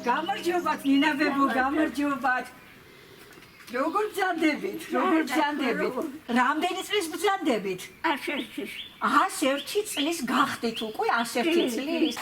გამარჯობათ ნინა ბებო, გამარჯობათ. როგორ ბრძანდებით? რამდენი წლის ბრძანდებით? 101 წლის გახდით უკვე 101 წლის.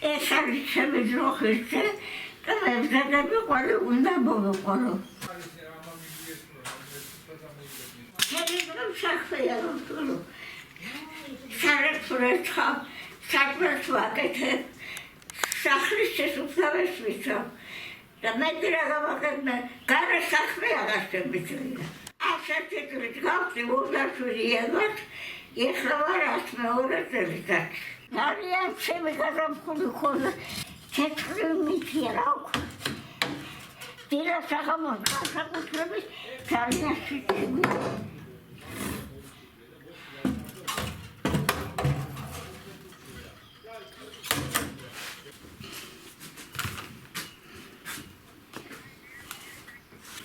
ეს არის ჩემი ძროხიჩე და მე ვზადები ყველი უნდა მოვიყვარო. საქმეა რომ ვთვლო. სარეთურე ცხავ, საქმეს ვაკეთებ, სახლის შესუფთავეს ვიცავ და მეტი რა გავაკეთებ, გარე საქმე აღარ შემიძლია. 101 წლით გავხდი 27 იანვარს, ეხლა ვარ 102 წელიწადში. არიან ჩემი გაზაფხული ხოლმე თეთრი მითია რა ვქო. დილა საღამოს განსაკუთრებით ძალიან შიშვია.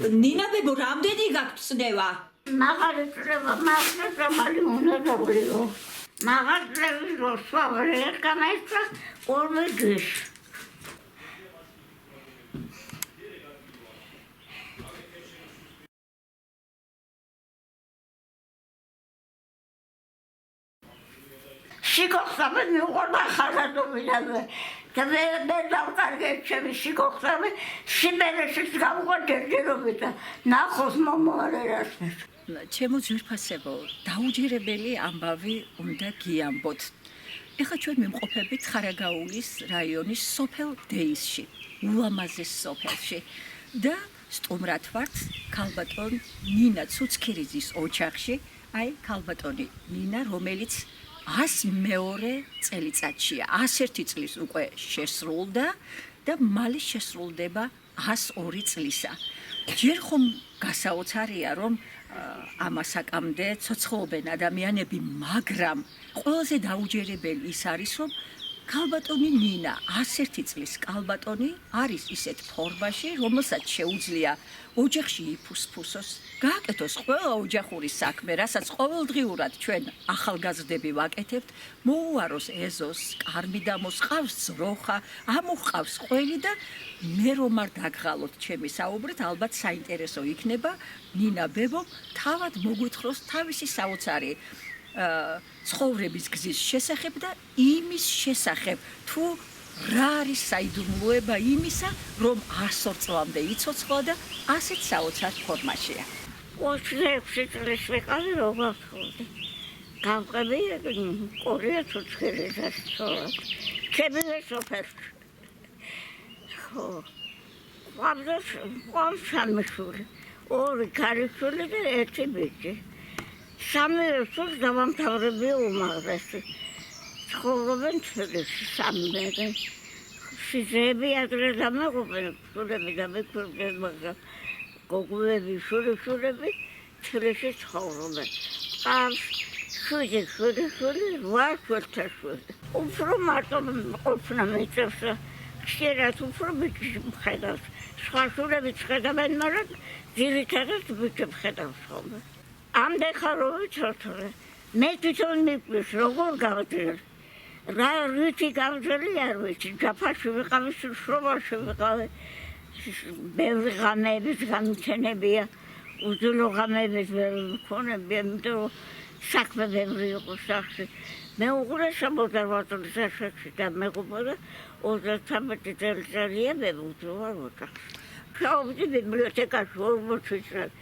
ნინა ბებო, რამდენი გაქვთ წნევა? მაღალი წნევა, მაღალი უნდა დავლიო. მაღალი როსვავრი ერთგამაისtra ორმე დღეს. სიკოხსაბე მიუყვება ხალხადობინაზე. და მე დავკარგე ჩემი სიკოხსაბე, სიმერეშიც გავუყვა ჯერჯერობით და ნახოს მომოარერას. ჩემო ძვირფასებო, დაუჯერებელი ამბავი უნდა გიამბოთ. ეხლა ჩვენ მიმყოფებით ხარაგაულის რაიონის სოფელ დეისში, ულამაზეს სოფელში და სტუმრად ვართ ქალბატონ ნინა ცუცქირიძის ოჯახში, აი ქალბატონი ნინა, რომელიც 102 წელიწადშია, 101 წლის უკვე შესრულდა და მალე შესრულდება 102 წლისა. ჯერ ხომ გასაოცარია, რომ ამასაკამდე ცოცხლობენ ადამიანები, მაგრამ ყველაზე დაუჯერებელი ის არის, რომ ქალბატონი ნინა, 101 წლის ქალბატონი არის ისეთ ფორმაში, რომელსაც შეუძლია ოჯახში იფუსფუსოს, გააკეთოს ყველა ოჯახური საქმე, რასაც ყოველდღიურად ჩვენ ახალგაზრდები ვაკეთებთ, მოუაროს ეზოს, კარმიდამოს, ყავს ძროხა, ამოყავს ყველი და მე რომ არ დაგღალოთ ჩემი საუბრით, ალბათ საინტერესო იქნება ნინა ბებო თავად მოგვითხროს თავისი საოცარი ცხოვრების გზის შესახებ და იმის შესახებ, თუ რა არის საიდუმლოება იმისა, რომ 102 წლამდე იცოცხლა და ასეთ საოცარ ფორმაშია. 26 წლის ვიყავი რო გავხდი. გავყები კორია ცოცხლებას სწორად. ჩემი სოფელში. ხო. ყავს სამშული. ორი ქალიშვილი და ერთი ბიჭი. სამივე სულს დავამთავრებია უმაღლესი. ცხოვრობენ თბილისში სამივე. სიზები ადრე დამეყობენ, სულები დამეყობენ, მაგრამ გოგოები, შვილები თბილისში ცხოვრობენ. ყავს შვიდი, 8 შვილთაშვილი. უფრო მარტო ყოფნა მეწევს, ხშირად უფრო ბიჭი მხედავს. სხვა შვილებიც ხედავენ, მაგრამ ძირითადად ბიჭი მხედავს ხოლმე. ამდენ რო ვიცოცხლე, მე თვითონ მიყვეს, როგორ გავძერ. რა რითი გავძელი არ ვიცი, ჯაფაში ვიყავი, სრობაში ვიყავი. ბევრი ღამეების გამჩენებია, უძულო ღამეების ვერ მქონებია, იმიტომ რომ საქმე ბევრი იყო სახლში. მე უყურესა 28 წელიწადში და მეყობა და 33 წელიწადია მე ვუძვარ ოჯახში. შევდი ბიბლიოთეკაში 40 წელი.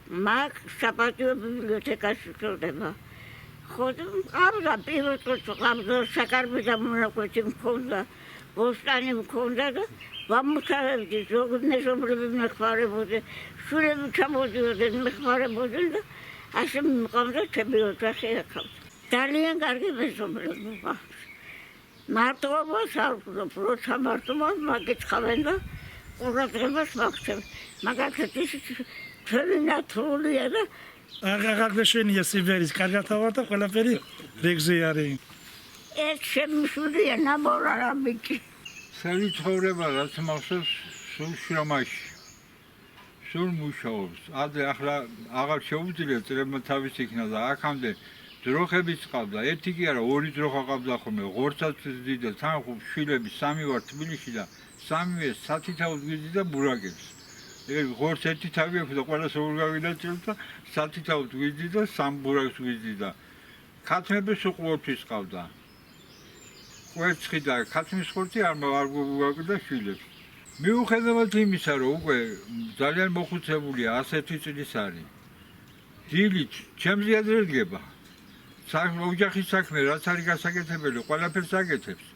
მაგ საპატიო ბიბლიოთეკაში ვწოდება. ხოდა ყავდა პირველ წელს ყავდა საკარბი და მონაკვეთი მქონდა, ბოსტანი მქონდა და ვამუშავებდი, ზოგი მეზობლები მეხმარებოდნენ, შვილები ჩამოდიოდნენ, მეხმარებოდნენ და ასე მიყავდა ჩემი ოჯახი ეკავდა. ძალიან კარგი მეზობლები ვყავს. მარტოობას არ ვფლობ, როცა მარტოობას მაგეცხავენ და ყურადღებას ვაქცევ. მაგალითად ის ჩვენი ნათურია და აღარგლეშენია სიბერის კარგათავარ და ყველაფერი რეგზე არის. ეს შემსულია ნაბორა რა ბიჭი. სელი ცხოვრება რაც მახსოვს სულ შრომაში. სულ მუშაობს. ახლა აღარ შეუძლია წერებმა თავის იქნა და აქამდე ძროხებიც ყავდა. ერთი კი არა, ორი ძროხა ყავდა ხოლმე. ღორცაც ზდიდა, თან ხო შვილები სამი ვარ თბილისში და სამივე სათითაოდ გვიზდიდა ბურაგებს. ღორც ერთი თავი აქვს და ყველა სულ გავინაჭრდა, სათითაოდ გვიზდიდა, სამ ბურაგს გვიზდიდა. ქათმები სულ ყოველთვის ყავდა. კვერცხი და ქათმის ხორცი არ გვაგდა შვილებს. მიუხედავად იმისა, რომ უკვე ძალიან მოხუცებულია 101 წლის არის. დილით ჩემზე ადრე დგება. ოჯახის საქმე, რაც არის გასაკეთებელი, ყველაფერს აკეთებს.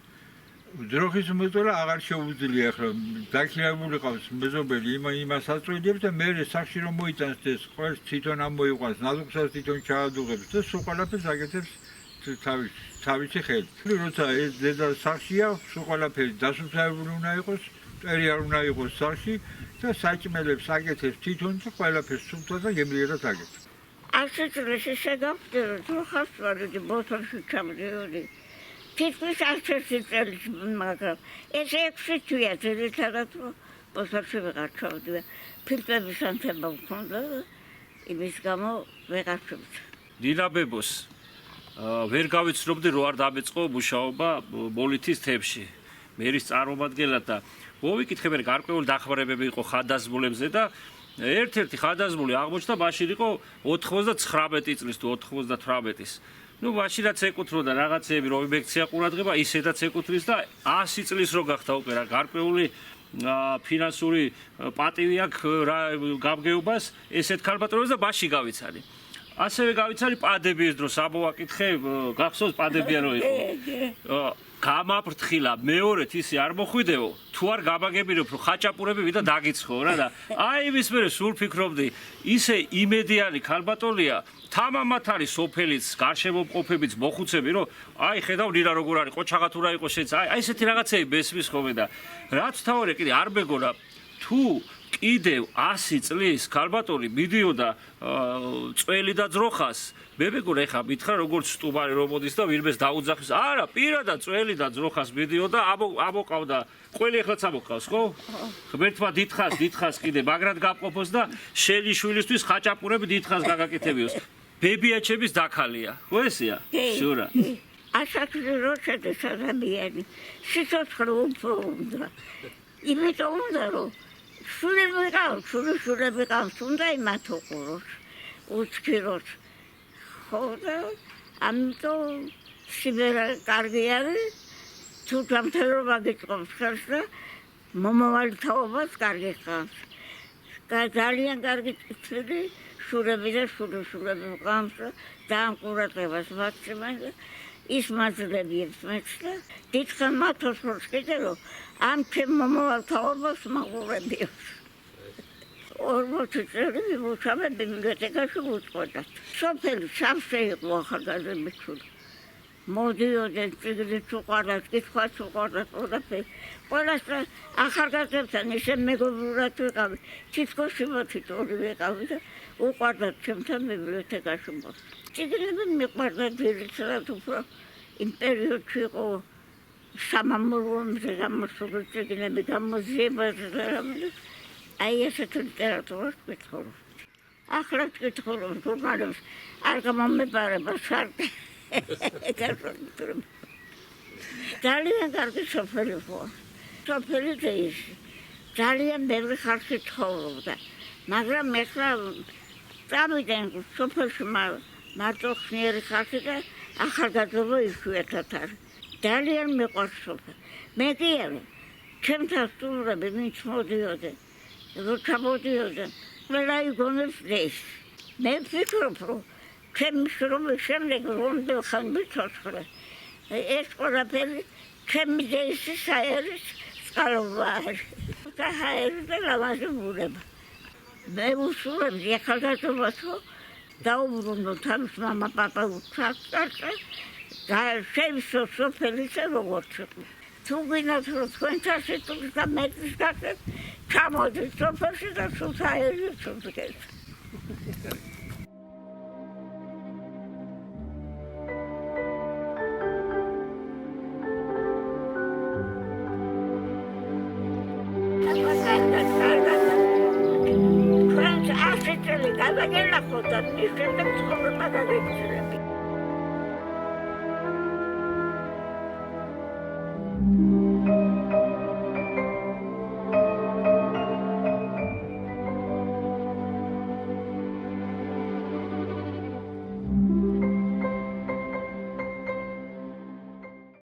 ძროხის მოწოლა აღარ შეუძლია ახლა დაქირავებული ყავს მეზობელი იმას აწვდიებს და მე სახში რომ მოიტანს ეს ყველს თვითონ ამოიყვანს, ნაზუგსაც თვითონ ჩაადუღებს და სულ ყველაფერს აკეთებს თავისი ხელით. როცა ეს დედა სახშია, სულ ყველაფერი დასუფთავებული უნდა იყოს, წერი არ უნდა იყოს სახში და საჭმელებს აკეთებს თვითონ და ყველაფერს სუფთავს და გემრიელად აკეთებს. 100 წლის შეგავდერო, ხავს ვარდი ბოთოლში ჩამდიოდი. თითქმის 100 წელს, მაგრამ ეს 6 თვეა ძირითადად ბოთოლში ვეღარ ჩავდივარ. ფილტრების ანთება მქონდა, იმის გამო ვეღარ ჩავდივარ. ლინა ბებოს ვერ გავიცნობდი რო არ დამეწყო მუშაობა მოლითის თემში. მერის წარმომადგენლად და მოვიკითხე გარკვეული დახმარებები იყო ხადაზმულებზე და ერთ-ერთი ხადაზმული აღმოჩნდა მაშინ იყო 99 წლის თუ 98-ის. ნუ მაშინაც ეკუთვნოდა რაღაცეები რომ ინფექცია ყურადღება, ისედაც ეკუთვნის და 100 წლის რო გახდა უკვე რა გარკვეული ფინანსური პატივი აქვს გამგეობას ესეთ ქალბატონებს და მაშინ გავიცანი. ასევე გავიცანი პადების დროს ამოვაკითხე, გახსოვს პადებია რო იყო. გამაფრთხილა მეორედ ისე არ მოხვიდეო, თუ არ გამაგებინებ რომ ხაჭაპურები ვიდა დაგიცხო რა და აი იმის მერე სულ ფიქრობდი, ისე იმედიანი ქალბატონია, თამამად არის სოფელიც, გარშემოყოფებიც მოხუცები, რომ აი ხედავ ლინა როგორ არის, ყოჩაღათურა იყო შეც, აი ესეთი რაღაცები მესმის ხოლმე და რაც თავარი კიდე არ მეგონა, თუ კიდევ 100 წლის ქალბატონი მიდიოდა წველი და ძროხას მე მეგონა ეხა მითხრა როგორც სტუბარი რომ მოდის და ვინმეს დაუძახვის არა პირადად წველი და ძროხას მიდიოდა ამოყავდა ყველი ეხლაც ამოყავს ხო ღმერთმა დიდხას კიდე მაგრად გაყოფოს და შენი შვილისთვის ხაჭაპურები დიდხას გაგაკეთებიოს ბებიაჩების დაქალია ხო ესია შურა ასაკში რო შედეს ადამიანი სიცოცხლე უფრო უნდა იმიტომ უნდა რომ შურები ყავს, უნდა იმათ უყუროს, უცქიროს. ხო და ამიტომ სიბერა კარგი არის, თუ ჯანმრთელობა გიწყობს ხელს და მომავალი თაობას კარგი ხავს. ძალიან კარგი წილი შურები და შურები ყავს და ამ ყურადღებას მაქსიმალურად ის მაძლევიებს მეც და დიდხან მათოს როს კიდე რომ ამ ჩემ მომავალ თაობას მაყურებიოს. 40 წელი ვიმუშავე ბიბლიოთეკაში უწყოდათ. სოფელი სამშე იყო ახალგაზრდების შვილი. მოდიოდნენ წიგნით უყარდათ, კითხვაც უყარდათ, ყველაფერი. ყველას ახალგაზრდებთან ისე მეგობრულად ვიყავი, თითქოსი მოთითორი ვიყავი და უყარდათ ჩემთან ბიბლიოთეკაში მოსვლა. წიგნები მიყვარდა ძირითადად უფრო იმ პერიოდში იყო სამამულოებზე გამოსული წიგნები გამოძიებაზე და რამე აი ესეთ ლიტერატურას ვკითხულობ. ახლა ვკითხულობ ჟურნალებს არ გამომეპარება სარკე. ძალიან კარგი სოფელი იყო. სოფელი ძეისი. ძალიან ბევრი ხალხი ცხოვრობდა. მაგრამ ეხლა წავიდნენ სოფელში მარტო ხნიერი ხალხი და ახალგაზრდა იშვიათად არის. ძალიან მიყვარს სოფელი. მე კი არა, ჩემთან სტუმრები ვინც მოდიოდნენ, როცა მოდიოდნენ, ყველა იგონებს ეს. მე ვფიქრობ, რომ ჩემი შრომის შემდეგ რომდე ხან მიცოცხლე. ეს ყველაფერი ჩემი ძეისის აერის წყალობა არის. და აერი და ლამაზი ბუნება. მე უსურვებდი ახალგაზრდობას, რომ დაუბრუნო თავის მამა პაპა უცხარწა და შევისო სოფელისა როგორც იყო. თუ გინდათ რომ თქვენთან სიტყვის და მეტის გახდეთ, ჩამოდით სოფელში და სულ აერიც უდგეთ. სოფელი გადაგელახო და მის შემდეგ ცხოვრება გაგეგრძელები.